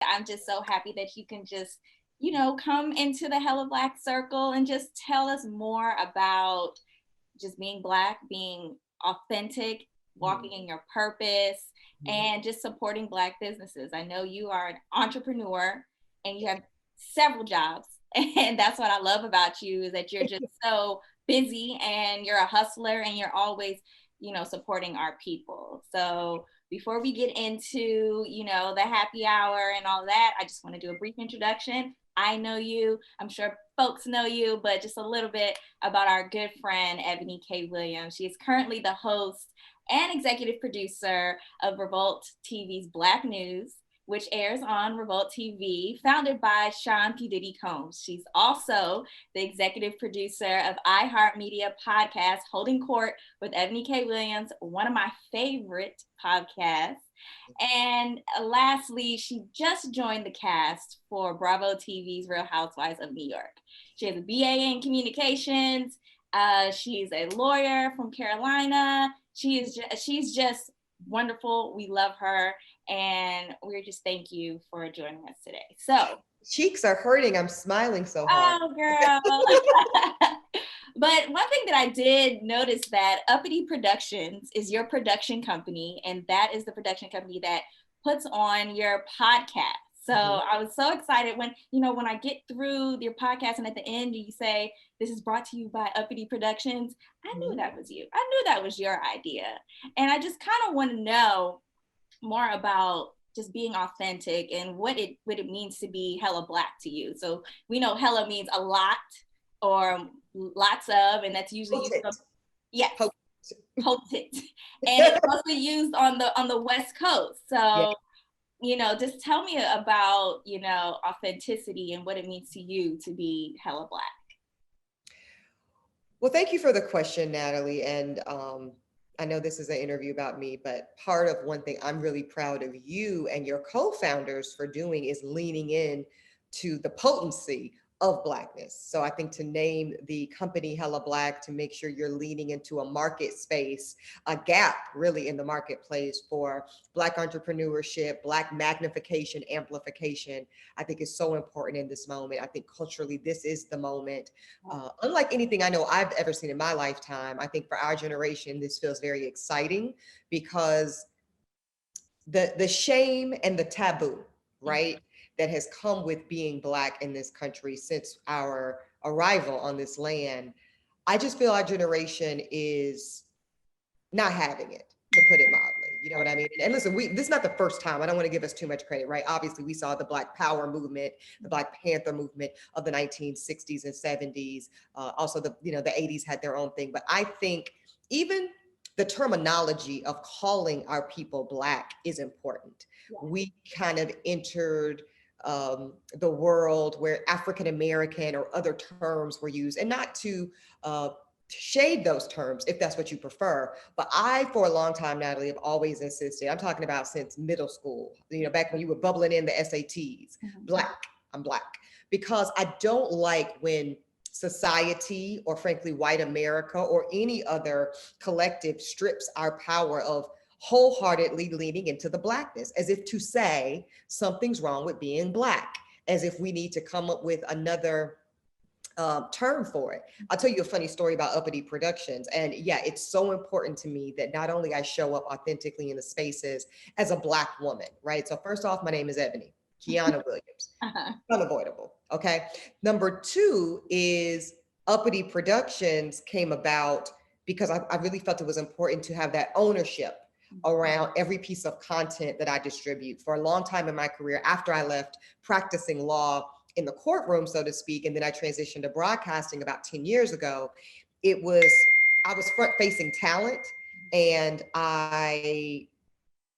I'm just so happy that you can just, come into the HellaBlack circle and just tell us more about just being Black, being authentic, walking in your purpose, and just supporting Black businesses. I know you are an entrepreneur and you have several jobs. And that's what I love about you, is that you're just so busy and you're a hustler and you're always, supporting our people. So before we get into, the happy hour and all that, I just want to do a brief introduction. I know you, I'm sure folks know you, but just a little bit about our good friend, Eboni K. Williams. She is currently the host and executive producer of Revolt TV's Black News, which airs on Revolt TV, founded by Sean P. Diddy Combs. She's also the executive producer of iHeartMedia podcast, Holding Court with Eboni K. Williams, one of my favorite podcasts. And lastly, she just joined the cast for Bravo TV's Real Housewives of New York. She has a BA in communications. She's a lawyer from Carolina. She's just wonderful. We love her. And we're just thank you for joining us today. So cheeks are hurting. I'm smiling so hard. Oh, girl. But one thing that I did notice that Uppity Productions is your production company, and that is the production company that puts on your podcast. So I was so excited when I get through your podcast and at the end you say, this is brought to you by Uppity Productions. I knew that was you. I knew that was your idea. And I just kind of want to know more about just being authentic and what it means to be HellaBlack to you. So we know hella means a lot or lots of, and that's usually used from, yes, potent. And it's also used on the West Coast. So just tell me about authenticity and what it means to you to be HellaBlack. Well, thank you for the question, Natalie. And I know this is an interview about me, but part of one thing I'm really proud of you and your co-founders for doing is leaning in to the potency of Blackness. So I think to name the company HellaBlack, to make sure you're leaning into a market space, a gap really in the marketplace for Black entrepreneurship, Black magnification, amplification, I think is so important in this moment. I think culturally, this is the moment. Unlike anything I know I've ever seen in my lifetime, I think for our generation, this feels very exciting because the shame and the taboo, right? That has come with being Black in this country since our arrival on this land. I just feel our generation is not having it, to put it mildly. You know what I mean? And listen, this is not the first time. I don't want to give us too much credit, right? Obviously, we saw the Black Power movement, the Black Panther movement of the 1960s and 70s. Also, the 80s had their own thing. But I think even the terminology of calling our people Black is important. We kind of entered the world where African American or other terms were used, and not to shade those terms if that's what you prefer. But I, for a long time, Natalie, have always insisted, I'm talking about since middle school, back when you were bubbling in the SATs, Black, I'm Black, because I don't like when society, or frankly, white America, or any other collective strips our power of wholeheartedly leaning into the Blackness, as if to say something's wrong with being Black, as if we need to come up with another term for it. I'll tell you a funny story about Uppity Productions. And yeah, it's so important to me that not only I show up authentically in the spaces as a Black woman, right? So first off, my name is Eboni Kiana Williams. Unavoidable, okay? Number two is Uppity Productions came about because I really felt it was important to have that ownership around every piece of content that I distribute. For a long time in my career, after I left practicing law in the courtroom, so to speak, and then I transitioned to broadcasting about 10 years ago, I was front-facing talent, and I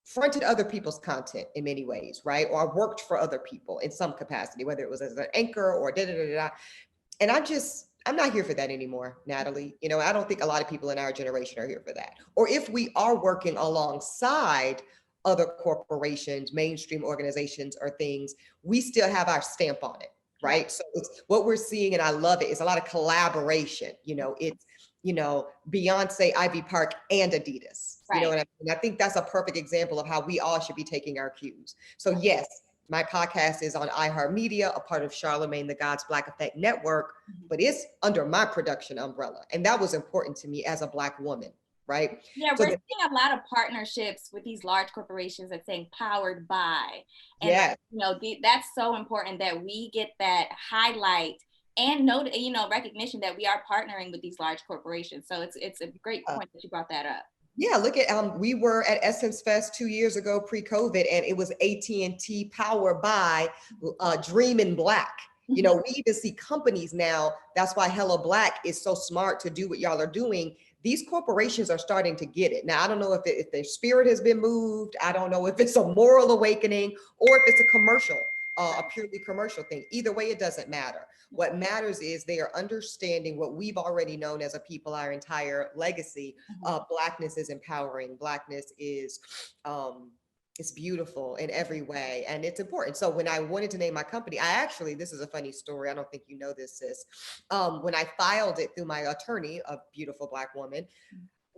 fronted other people's content in many ways, right? Or I worked for other people in some capacity, whether it was as an anchor or da-da-da-da-da. And I'm not here for that anymore, Natalie. I don't think a lot of people in our generation are here for that. Or if we are working alongside other corporations, mainstream organizations or things, we still have our stamp on it, right? So it's what we're seeing, and I love it. It's a lot of collaboration. It's, Beyonce, Ivy Park, and Adidas. Right. You know what I mean? I think that's a perfect example of how we all should be taking our cues. So yes, My podcast is on iHeartMedia, a part of Charlemagne the God's Black Effect Network, Mhm. but it's under my production umbrella. And that was important to me as a Black woman, right? Yeah, So we're the, seeing a lot of partnerships with these large corporations that saying powered by. And yeah, that's so important that we get that highlight and note, recognition that we are partnering with these large corporations. So it's a great point that you brought that up. yeah, look at we were at Essence Fest 2 years ago pre-COVID, and it was AT&T powered by Dream in Black. You know, we even see companies now. That's why HellaBlack is so smart to do what y'all are doing. These corporations are starting to get it. Now, I don't know if their spirit has been moved. I don't know if it's a moral awakening or if it's a commercial, a purely commercial thing. Either way, it doesn't matter. What matters is they are understanding what we've already known as a people, our entire legacy. Blackness is empowering. Blackness is it's beautiful in every way, and it's important. So when I wanted to name my company, I actually, this is a funny story. I don't think you know this, sis. When I filed it through my attorney, a beautiful Black woman,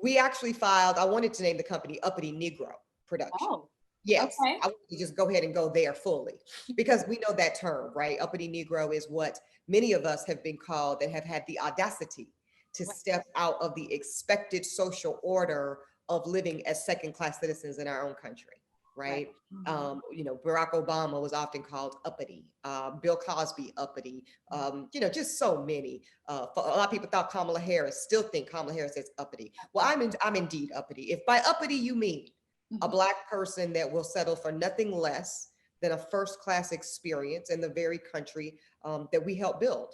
we actually filed, I wanted to name the company Uppity Negro Production. Oh, Yes, okay. I want to just go ahead and go there fully because we know that term, right? Uppity Negro is what many of us have been called that have had the audacity to step out of the expected social order of living as second-class citizens in our own country, right? Barack Obama was often called uppity, Bill Cosby uppity, just so many. A lot of people thought Kamala Harris, still think Kamala Harris is uppity. Well, I'm indeed uppity. If by uppity you mean a Black person that will settle for nothing less than a first-class experience in the very country that we helped build.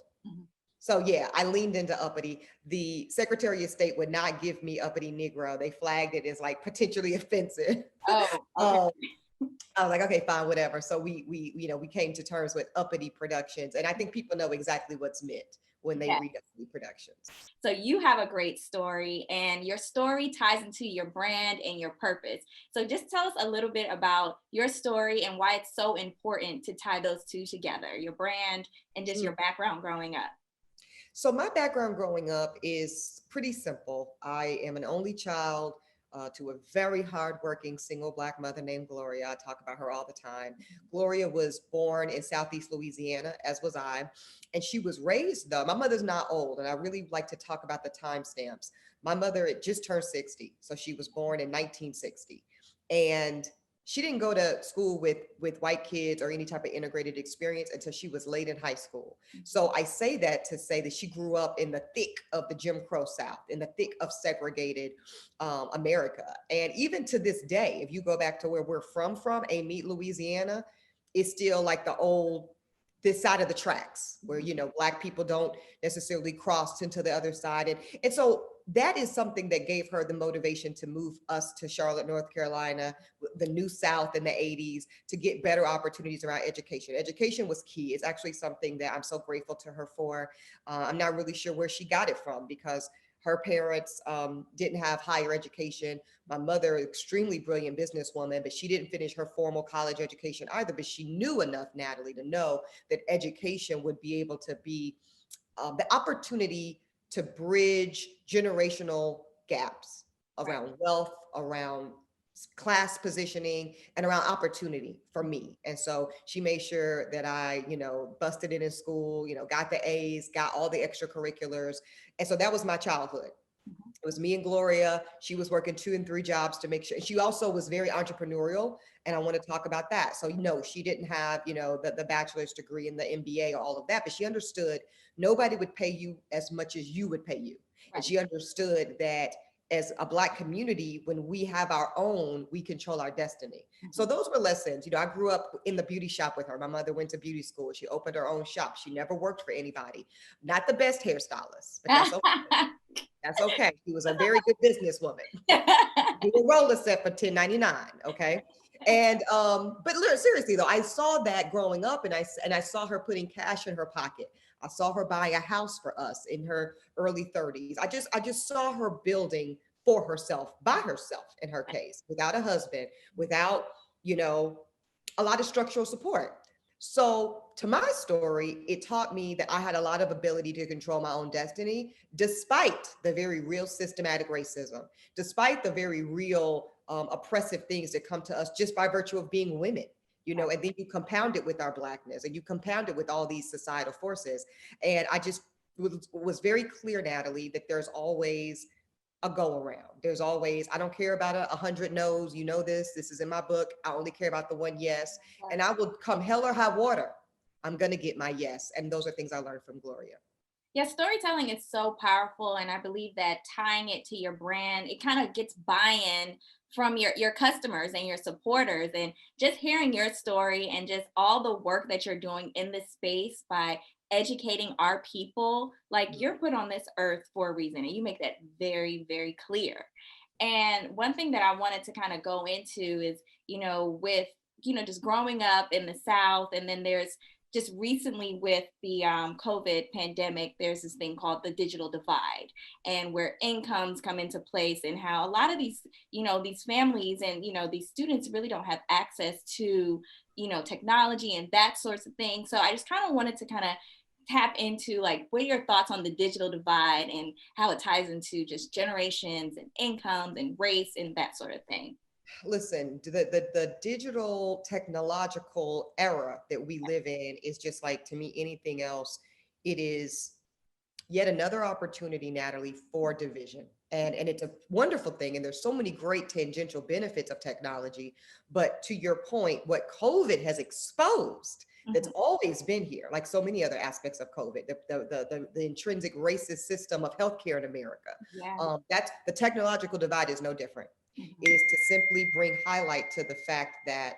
So yeah, I leaned into uppity. The Secretary of State would not give me uppity Negro. They flagged it as like potentially offensive. Oh, okay. I was like, okay, fine, whatever. So we came to terms with Uppity Productions, and I think people know exactly what's meant when they read Uppity Productions. So you have a great story, and your story ties into your brand and your purpose. So just tell us a little bit about your story and why it's so important to tie those two together, your brand and just your background growing up. So my background growing up is pretty simple. I am an only child to a very hardworking single Black mother named Gloria. I talk about her all the time. Gloria was born in Southeast Louisiana, as was I, and she was raised, though, my mother's not old, and I really like to talk about the timestamps. My mother had just turned 60, so she was born in 1960. And she didn't go to school with white kids or any type of integrated experience until she was late in high school. So I say that to say that she grew up in the thick of the Jim Crow South, in the thick of segregated America. And even to this day, if you go back to where we're from, Amite, Louisiana, it's still like the old, this side of the tracks where, Black people don't necessarily cross into the other side. And so that is something that gave her the motivation to move us to Charlotte, North Carolina, the new South in the 80s, to get better opportunities around education. Education was key. It's actually something that I'm so grateful to her for. I'm not really sure where she got it from because her parents didn't have higher education. My mother, extremely brilliant businesswoman, but she didn't finish her formal college education either, but she knew enough, Natalie, to know that education would be able to be the opportunity to bridge generational gaps around wealth, around class positioning, and around opportunity for me. And so she made sure that I, busted it in school, got the A's, got all the extracurriculars. And so that was my childhood. It was me and Gloria. She was working 2 and 3 jobs to make sure. She also was very entrepreneurial, and I want to talk about that. So, she didn't have, the bachelor's degree and the MBA or all of that, but she understood nobody would pay you as much as you would pay you. And she understood that as a Black community, when we have our own, we control our destiny. So those were lessons. I grew up in the beauty shop with her. My mother went to beauty school. She opened her own shop. She never worked for anybody. Not the best hairstylist, but that's okay. That's okay. She was a very good businesswoman. Do a roller set for $10.99. Okay. And but seriously though, I saw that growing up, and I saw her putting cash in her pocket. I saw her buy a house for us in her early 30s. I just saw her building for herself, by herself in her case, without a husband, without, a lot of structural support. So to my story, it taught me that I had a lot of ability to control my own destiny, despite the very real systematic racism, despite the very real oppressive things that come to us just by virtue of being women. and then you compound it with our Blackness, and you compound it with all these societal forces. And I just was very clear, Natalie, that there's always a go around. There's always, I don't care about 100 no's. This is in my book. I only care about the one yes. And I will come hell or high water, I'm going to get my yes. And those are things I learned from Gloria. Yeah, storytelling is so powerful. And I believe that tying it to your brand, it kind of gets buy-in from your customers and your supporters. And just hearing your story and just all the work that you're doing in this space by educating our people, like you're put on this earth for a reason. And you make that very, very clear. And one thing that I wanted to kind of go into is, with, just growing up in the South, and then there's just recently with the COVID pandemic, there's this thing called the digital divide, and where incomes come into place, and how a lot of these, these families and, these students really don't have access to, technology and that sorts of thing. So I just kind of wanted to kind of tap into, like, what are your thoughts on the digital divide and how it ties into just generations and incomes and race and that sort of thing? Listen, the digital technological era that we live in is just like, to me, anything else. It is yet another opportunity, Natalie, for division. And it's a wonderful thing. And there's so many great tangential benefits of technology. But to your point, what COVID has exposed, that's always been here, like so many other aspects of COVID, the intrinsic racist system of healthcare in America. Yeah. That's the technological divide is no different. Is to simply bring highlight to the fact that,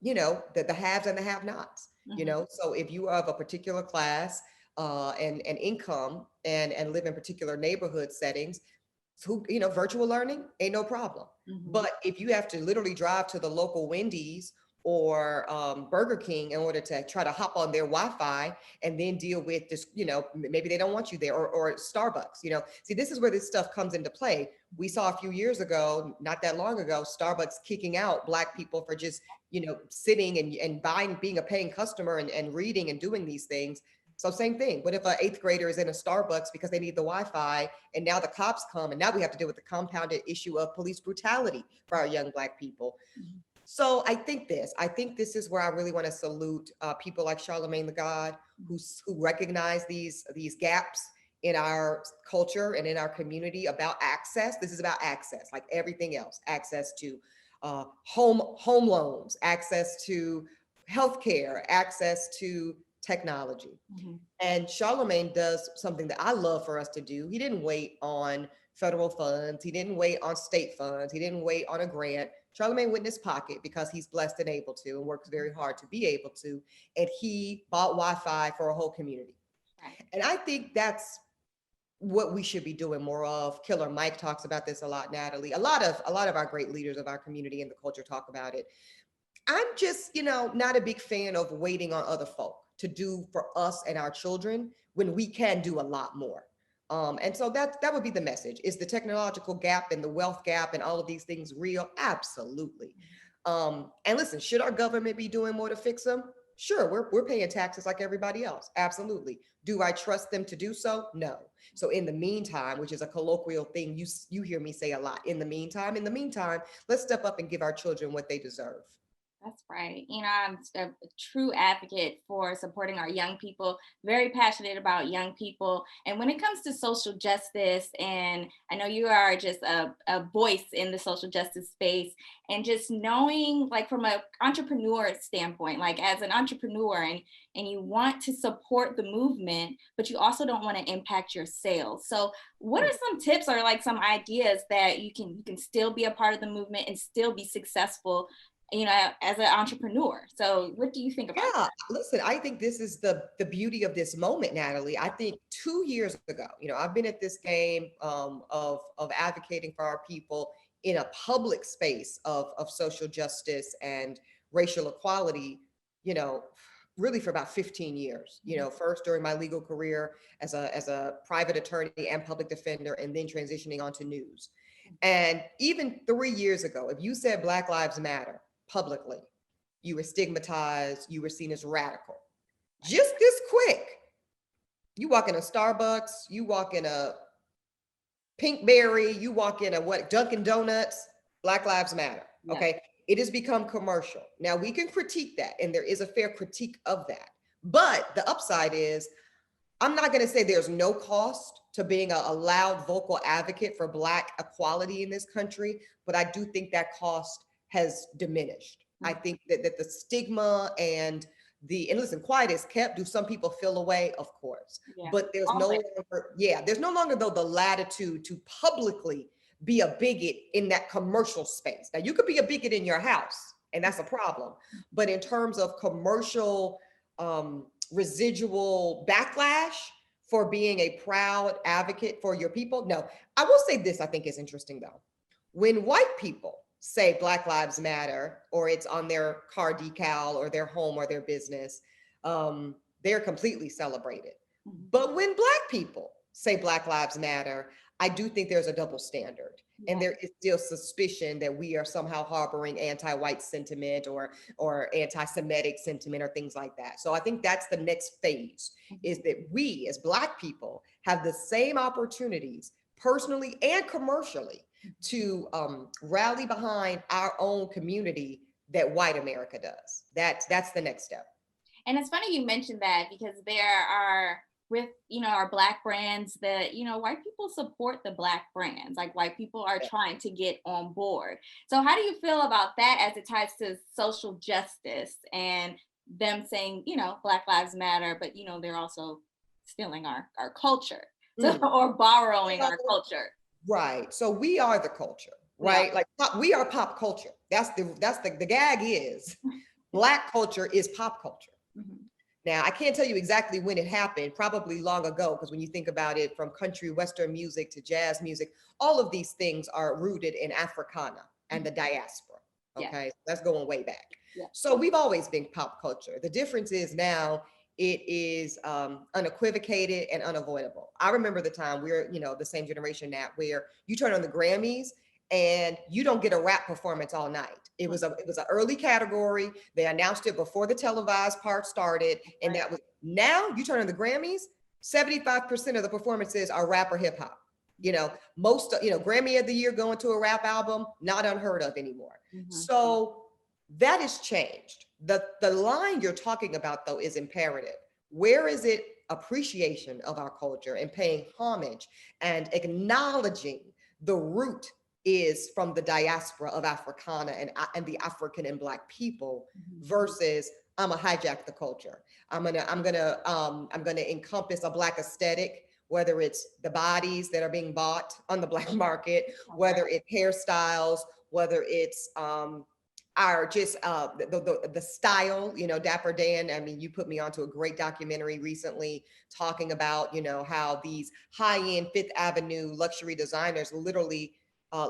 the haves and the have-nots. So if you are of a particular class and income and live in particular neighborhood settings, virtual learning ain't no problem. But if you have to literally drive to the local Wendy's or Burger King in order to try to hop on their Wi-Fi and then deal with this, maybe they don't want you there, or Starbucks, see, this is where this stuff comes into play. We saw a few years ago, not that long ago, Starbucks kicking out Black people for just, sitting and buying, being a paying customer and reading and doing these things. So same thing. What if an 8th grader is in a Starbucks because they need the Wi-Fi, and now the cops come, and now we have to deal with the compounded issue of police brutality for our young Black people. So I think this is where I really want to salute people like Charlamagne the God, who recognize these gaps in our culture and in our community about access. This is about access, like everything else: access to home loans, access to healthcare, access to technology. And Charlamagne does something that I love for us to do. He didn't wait on federal funds. He didn't wait on state funds. He didn't wait on a grant. Charlamagne went in his pocket because he's blessed and able to, and works very hard to be able to. And he bought Wi-Fi for a whole community. And I think that's what we should be doing more of. Killer Mike talks about this a lot, Natalie. A lot of our great leaders of our community and the culture talk about it. I'm just, not a big fan of waiting on other folk to do for us and our children when we can do a lot more. And so that would be the message. Is the technological gap and the wealth gap and all of these things real? Absolutely. And listen, should our government be doing more to fix them? Sure, we're paying taxes like everybody else. Absolutely. Do I trust them to do so? No. So in the meantime, which is a colloquial thing you hear me say a lot, in the meantime, let's step up and give our children what they deserve. That's right. I'm a true advocate for supporting our young people, very passionate about young people. And when it comes to social justice, and I know you are just a voice in the social justice space, and just knowing, like, from an entrepreneur standpoint, like as an entrepreneur, and you want to support the movement, but you also don't want to impact your sales. So what are some tips or like some ideas that you can still be a part of the movement and still be successful, as an entrepreneur? So what do you think about that? Listen, I think this is the beauty of this moment, Natalie. I think 2 years ago, I've been at this game of advocating for our people in a public space of social justice and racial equality, really for about 15 years, first during my legal career as a private attorney and public defender, and then transitioning onto news. And even 3 years ago, if you said Black Lives Matter publicly, you were stigmatized, you were seen as radical. Just this quick, you walk in a Starbucks, you walk in a Pinkberry, you walk in a Dunkin' Donuts, Black Lives Matter. Okay. It has become commercial. Now we can critique that, and there is a fair critique of that. But the upside is, I'm not going to say there's no cost to being a loud vocal advocate for Black equality in this country, but I do think that cost has diminished. I think that the stigma and and listen, quiet is kept. Do some people feel away? Of course. Yeah. But there's no longer, there's no longer though the latitude to publicly be a bigot in that commercial space. Now you could be a bigot in your house, and that's a problem. But in terms of commercial residual backlash for being a proud advocate for your people. No, I will say this, I think is interesting though. When white people say Black Lives Matter, or it's on their car decal or their home or their business, they're completely celebrated. But when Black people say Black Lives Matter, I do think there's a double standard. And there is still suspicion that we are somehow harboring anti-white sentiment or anti-Semitic sentiment or things like that. So I think that's the next phase, is that we as Black people have the same opportunities personally and commercially to rally behind our own community that white America does. That's the next step. And it's funny you mentioned that, because there are, with our Black brands, that white people support the Black brands, like white people are trying to get on board. So how do you feel about that as it ties to social justice and them saying Black Lives Matter, but they're also stealing our culture, or borrowing our culture? Right. So we are the culture, right? Like we are pop culture. That's the gag is Black culture is pop culture. Now, I can't tell you exactly when it happened, probably long ago, because when you think about it, from country Western music to jazz music, all of these things are rooted in Africana and the diaspora. Okay, that's going way back. So we've always been pop culture. The difference is now it is unequivocated and unavoidable. I remember the time, we're the same generation now, where you turn on the Grammys and you don't get a rap performance all night. It was an early category. They announced it before the televised part started, and that was, now you turn on the Grammys, 75% of the performances are rap or hip hop. Most Grammy of the Year going to a rap album, not unheard of anymore. So that has changed. The line you're talking about though is imperative. Where is it appreciation of our culture and paying homage and acknowledging the root is from the diaspora of Africana and the African and Black people, versus I'm gonna hijack the culture. I'm gonna encompass a Black aesthetic, whether it's the bodies that are being bought on the Black market, whether it's hairstyles, whether it's our just the style, Dapper Dan. I mean, you put me onto a great documentary recently talking about, how these high-end Fifth Avenue luxury designers literally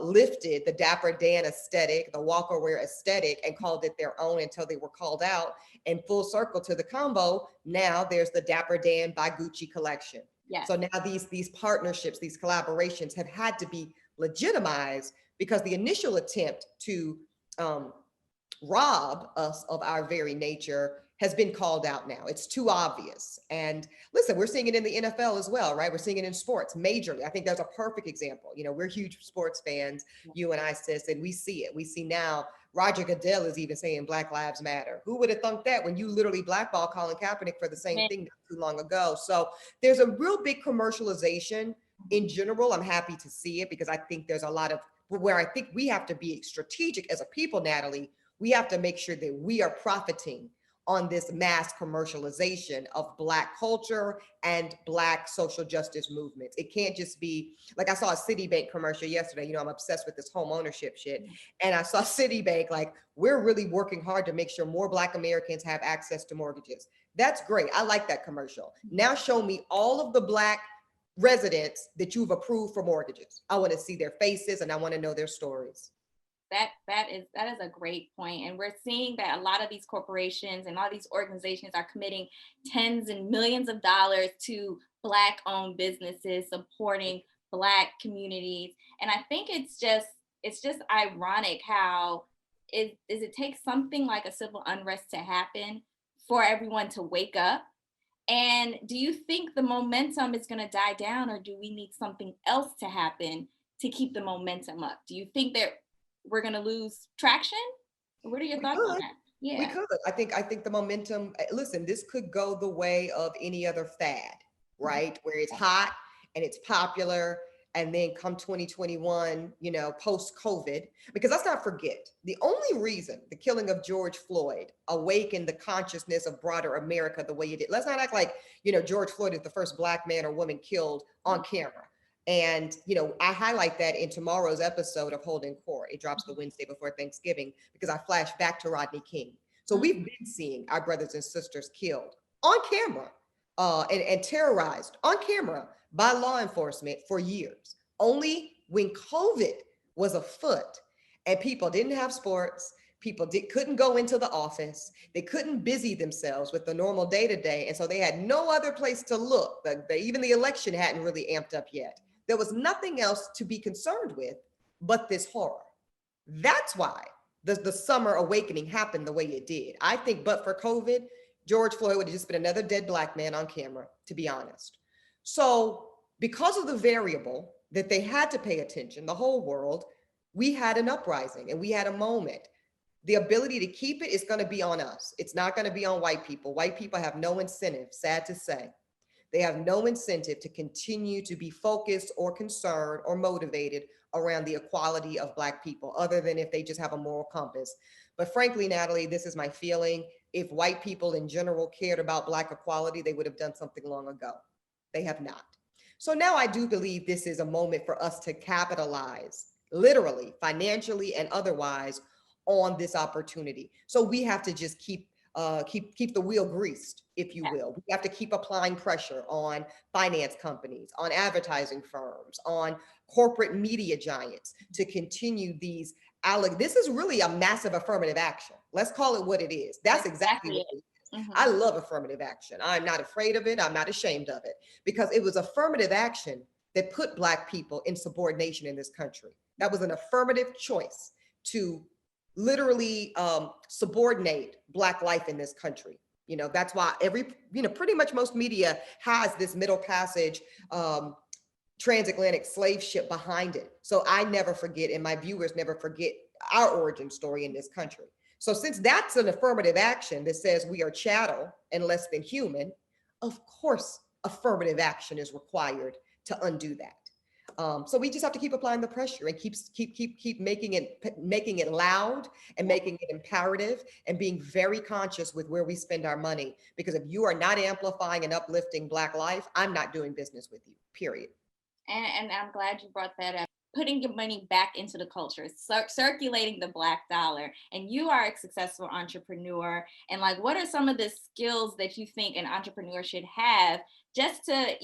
lifted the Dapper Dan aesthetic, the Walker wear aesthetic, and called it their own until they were called out. And full circle to the combo, now there's the Dapper Dan by Gucci collection. So now these partnerships, these collaborations have had to be legitimized, because the initial attempt to rob us of our very nature has been called out now. It's too obvious. And listen, we're seeing it in the NFL as well, right? We're seeing it in sports majorly. I think that's a perfect example. We're huge sports fans, you and I, sis, and we see it. We see now Roger Goodell is even saying Black Lives Matter. Who would have thunk that, when you literally blackball Colin Kaepernick for the same thing not too long ago? So there's a real big commercialization in general. I'm happy to see it, because I think there's a lot of where I think we have to be strategic as a people, Natalie. We have to make sure that we are profiting on this mass commercialization of Black culture and Black social justice movements. It can't just be like, I saw a Citibank commercial yesterday. I'm obsessed with this home ownership shit. And I saw Citibank, like, we're really working hard to make sure more Black Americans have access to mortgages. That's great. I like that commercial. Now show me all of the Black residents that you've approved for mortgages. I want to see their faces and I want to know their stories. That is a great point. And we're seeing that a lot of these corporations and all these organizations are committing tens and millions of dollars to Black owned businesses, supporting Black communities. And I think it's just ironic how it takes something like a civil unrest to happen for everyone to wake up. And do you think the momentum is going to die down, or do we need something else to happen to keep the momentum up? Do you think that we're going to lose traction? What are your We thoughts on could. that? We Yeah. could. I think the momentum, listen, this could go the way of any other fad, right? Where it's hot and it's popular. And then come 2021, post COVID, because let's not forget the only reason the killing of George Floyd awakened the consciousness of broader America the way it did. Let's not act like, George Floyd is the first Black man or woman killed on camera. And, I highlight that in tomorrow's episode of Holding Court. It drops the Wednesday before Thanksgiving because I flash back to Rodney King. So we've been seeing our brothers and sisters killed on camera and terrorized on camera by law enforcement for years. Only when COVID was afoot and people didn't have sports, couldn't go into the office, they couldn't busy themselves with the normal day-to-day, and so they had no other place to look. Even the election hadn't really amped up yet. There was nothing else to be concerned with but this horror. That's why the summer awakening happened the way it did. I think, but for COVID, George Floyd would have just been another dead Black man on camera, to be honest. So, because of the variable that they had to pay attention, the whole world, we had an uprising and we had a moment. The ability to keep it is going to be on us. It's not going to be on white people. White people have no incentive, sad to say. They have no incentive to continue to be focused or concerned or motivated around the equality of Black people, other than if they just have a moral compass. But frankly, Natalie, this is my feeling. If white people in general cared about Black equality, they would have done something long ago. They have not. So now I do believe this is a moment for us to capitalize, literally, financially, and otherwise, on this opportunity. So we have to just keep the wheel greased, if you will. We have to keep applying pressure on finance companies, on advertising firms, on corporate media giants to continue these. This is really a massive affirmative action. Let's call it what it is. That's exactly what it is. I love affirmative action. I'm not afraid of it. I'm not ashamed of it, because it was affirmative action that put Black people in subordination in this country. That was an affirmative choice to literally subordinate Black life in this country. That's why pretty much most media has this Middle Passage transatlantic slave ship behind it. So I never forget, and my viewers never forget, our origin story in this country. So since that's an affirmative action that says we are chattel and less than human, of course, affirmative action is required to undo that. So we just have to keep applying the pressure and keep making it loud and making it imperative and being very conscious with where we spend our money. Because if you are not amplifying and uplifting Black life, I'm not doing business with you, period. And I'm glad you brought that up. Putting your money back into the culture, circulating the Black dollar. And you are a successful entrepreneur. And like, what are some of the skills that you think an entrepreneur should have just to,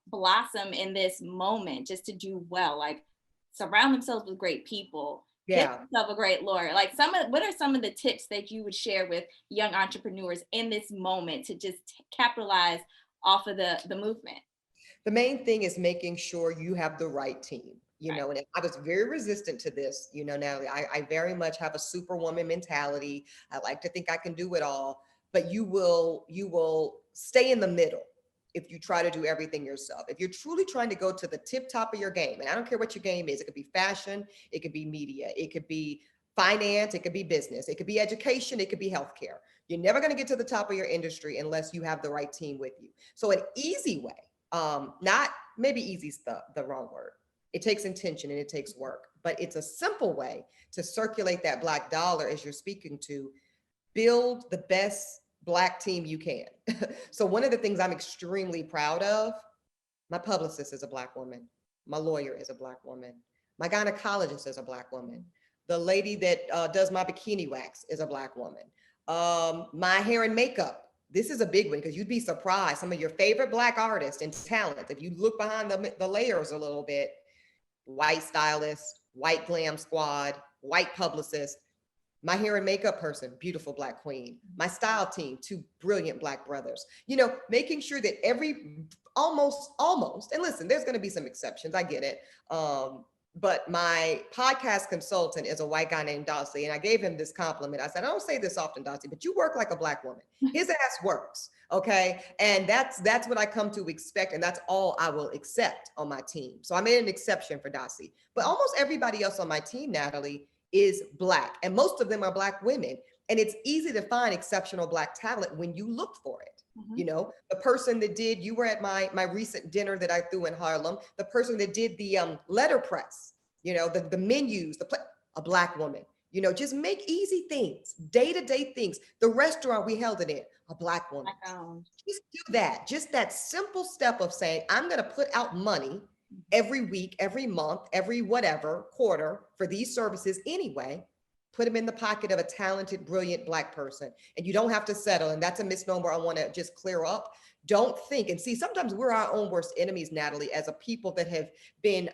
blossom in this moment, just to do well? Like, surround themselves with great people. Yeah. Get yourself a great lawyer. Like, what are some of the tips that you would share with young entrepreneurs in this moment to just capitalize off of the movement? The main thing is making sure you have the right team. And I was very resistant to this, Natalie. I very much have a superwoman mentality. I like to think I can do it all, but you will stay in the middle if you try to do everything yourself. If you're truly trying to go to the tip top of your game, and I don't care what your game is, it could be fashion, it could be media, it could be finance, it could be business, it could be education, it could be healthcare. You're never going to get to the top of your industry unless you have the right team with you. So an easy way, not maybe easy is the wrong word. It takes intention and it takes work, but it's a simple way to circulate that Black dollar, as you're speaking to. Build the best Black team you can. So one of the things I'm extremely proud of, my publicist is a Black woman. My lawyer is a Black woman. My gynecologist is a Black woman. The lady that does my bikini wax is a Black woman. My hair and makeup, this is a big one, because you'd be surprised. Some of your favorite Black artists and talents, if you look behind the layers a little bit, white stylist, white glam squad, white publicist. My hair and makeup person, beautiful Black queen. My style team, two brilliant Black brothers. Making sure that almost, and listen, there's going to be some exceptions, I get it. But my podcast consultant is a white guy named Dossie, and I gave him this compliment. I said, I don't say this often, Dossie, but you work like a Black woman. His ass works, okay? And that's what I come to expect, and that's all I will accept on my team. So I made an exception for Dossie. But almost everybody else on my team, Natalie, is Black, and most of them are Black women. And it's easy to find exceptional Black talent when you look for it. You know, the person that did, you were at my recent dinner that I threw in Harlem, the person that did the letterpress, you know, the menus, a Black woman. You know, just make easy things, day-to-day things. The restaurant we held it in, a Black woman. Just do that. Just that simple step of saying, I'm going to put out money every week, every month, every whatever quarter for these services anyway. Put them in the pocket of a talented, brilliant Black person. And you don't have to settle. And that's a misnomer I want to just clear up. Don't think, and see, sometimes we're our own worst enemies, Natalie, as a people that have been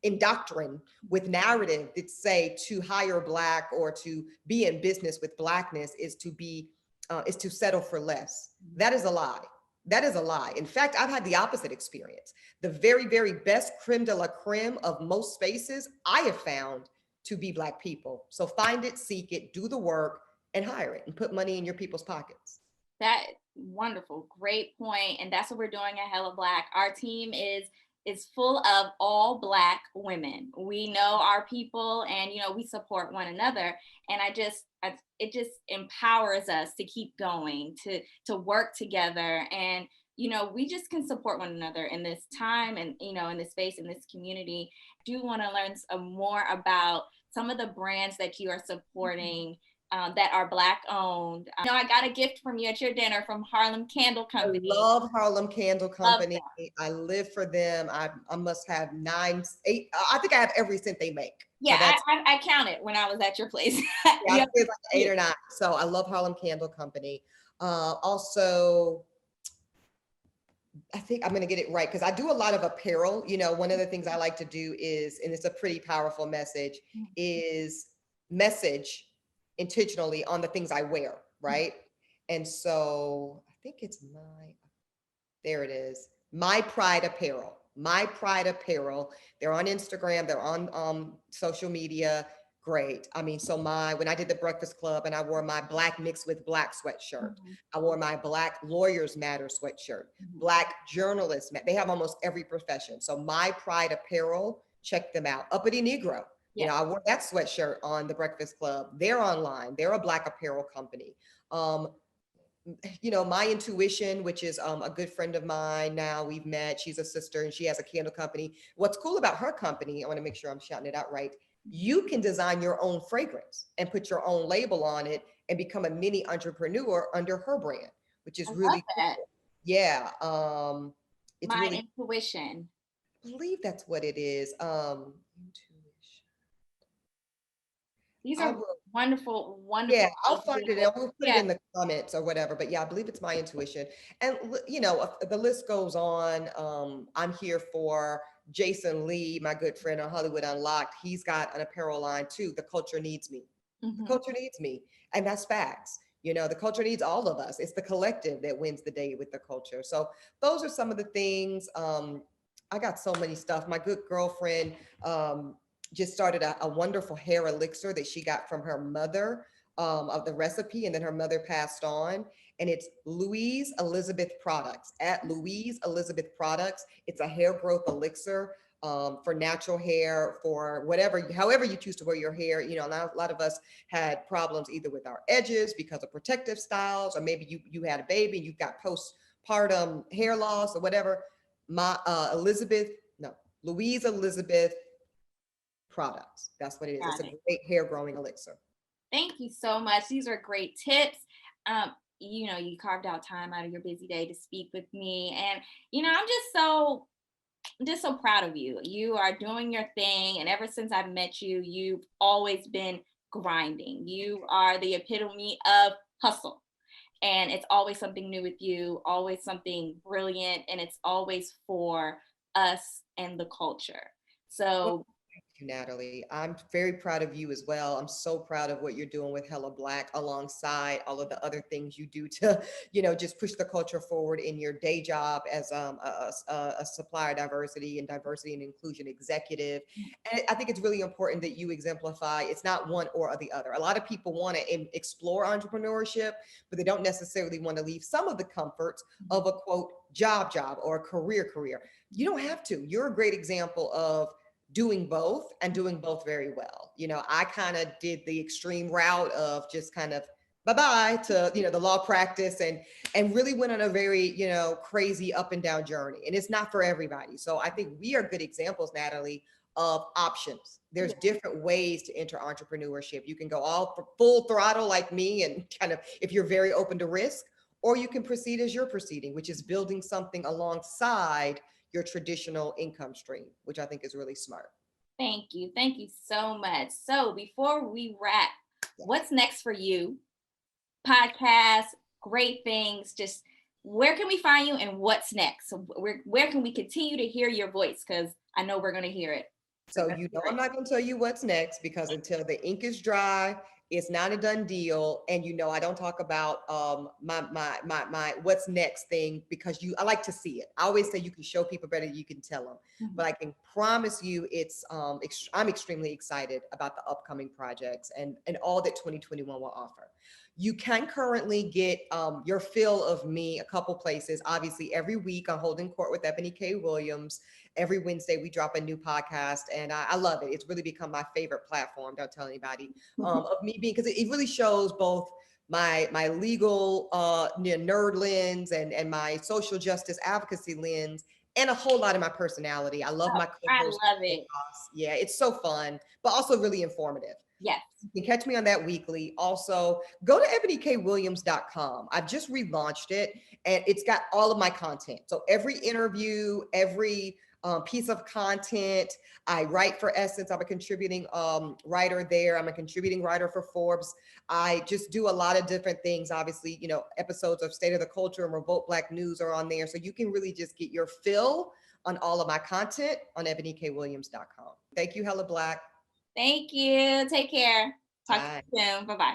indoctrined with narrative that say to hire Black or to be in business with Blackness is to settle for less. That is a lie. That is a lie. In fact, I've had the opposite experience. The very, very best creme de la creme of most spaces I have found to be Black people. So find it, seek it, do the work, and hire it, and put money in your people's pockets. That wonderful, great point. And that's what we're doing at HellaBlack. Our team is full of all Black women. We know our people, and you know, we support one another. And it just empowers us to keep going, to work together. And you know, we just can support one another in this time, and you know, in this space, in this community. I do want to learn some more about some of the brands that you are supporting that are Black owned. I know I got a gift from you at your dinner from Harlem Candle Company. I love Harlem Candle Company. I live for them. I must have 9, 8. I think I have every scent they make. Yeah, so I counted when I was at your place. Yeah, I like 8 or 9. So I love Harlem Candle Company. Also, I think I'm going to get it right because I do a lot of apparel. You know, one of the things I like to do is, and it's a pretty powerful message, is message intentionally on the things I wear, right? And so I think it's there it is, My Pride Apparel. My Pride Apparel. They're on Instagram. They're on social media. Great. I mean, so when I did the Breakfast Club and I wore my Black Mixed with Black sweatshirt, I wore my Black Lawyers Matter sweatshirt, Black Journalists, they have almost every profession. So My Pride Apparel, check them out. Uppity Negro. Yeah. You know, I wore that sweatshirt on the Breakfast Club. They're online. They're a Black apparel company. You know, My Intuition, which is a good friend of mine now, we've met. She's a sister and she has a candle company. What's cool about her company, I want to make sure I'm shouting it out right, you can design your own fragrance and put your own label on it and become a mini entrepreneur under her brand, which is really cool. Yeah. It's My really Intuition. I believe that's what it is. These are wonderful, wonderful. Yeah, I'll find it and we'll put it in the comments or whatever. But yeah, I believe it's My Intuition. And you know, the list goes on. I'm here for Jason Lee, my good friend on Hollywood Unlocked. He's got an apparel line too. The culture needs me. The culture needs me. And that's facts. You know, the culture needs all of us. It's the collective that wins the day with the culture. So those are some of the things. I got so many stuff. My good girlfriend, just started a wonderful hair elixir that she got from her mother of the recipe, and then her mother passed on. And it's Louise Elizabeth Products, at Louise Elizabeth Products. It's a hair growth elixir for natural hair, for however you choose to wear your hair. You know, a lot of us had problems either with our edges because of protective styles, or maybe you had a baby and you've got postpartum hair loss or whatever. Louise Elizabeth Products. That's what it is. It's a great hair growing elixir. Thank you so much. These are great tips. You know, you carved out time out of your busy day to speak with me. And, you know, I'm just so proud of you. You are doing your thing. And ever since I've met you, you've always been grinding. You are the epitome of hustle. And it's always something new with you, always something brilliant. And it's always for us and the culture. So you, Natalie. I'm very proud of you as well. I'm so proud of what you're doing with HellaBlack alongside all of the other things you do to, you know, just push the culture forward in your day job as a supplier diversity and inclusion executive. And I think it's really important that you exemplify it's not one or the other. A lot of people want to explore entrepreneurship, but they don't necessarily want to leave some of the comforts of a quote job or a career. You don't have to. You're a great example of doing both and doing both very well. You know, I kind of did the extreme route of just kind of bye-bye to, you know, the law practice, and really went on a very, you know, crazy up and down journey. And it's not for everybody. So I think we are good examples, Natalie, of options. There's different ways to enter entrepreneurship. You can go all for full throttle like me and kind of, if you're very open to risk, or you can proceed as you're proceeding, which is building something alongside your traditional income stream, which I think is really smart. Thank you. Thank you so much. So before we wrap, what's next for you? Podcasts, great things. Just where can we find you and what's next? So where can we continue to hear your voice? Because I know we're going to hear it. So you know I'm not going to tell you what's next, because until the ink is dry, it's not a done deal. And you know I don't talk about my what's next thing, because I like to see it. I always say you can show people better than you can tell them. But I can promise you it's I'm extremely excited about the upcoming projects and all that 2021 will offer. You can currently get your fill of me a couple places. Obviously, every week I'm holding court with Eboni K. Williams. Every Wednesday we drop a new podcast, and I love it. It's really become my favorite platform. Don't tell anybody of me being, because it really shows both my legal nerd lens and my social justice advocacy lens, and a whole lot of my personality. I love my co-host. I love it. Yeah, it's so fun, but also really informative. Yes. You can catch me on that weekly. Also, go to ebonikwilliams.com. I've just relaunched it, and it's got all of my content. So every interview, every piece of content. I write for Essence. I'm a contributing writer there. I'm a contributing writer for Forbes. I just do a lot of different things. Obviously, you know, episodes of State of the Culture and Revolt Black News are on there. So you can really just get your fill on all of my content on ebonikwilliams.com. Thank you, HellaBlack. Thank you. Take care. Talk to you soon. Bye-bye.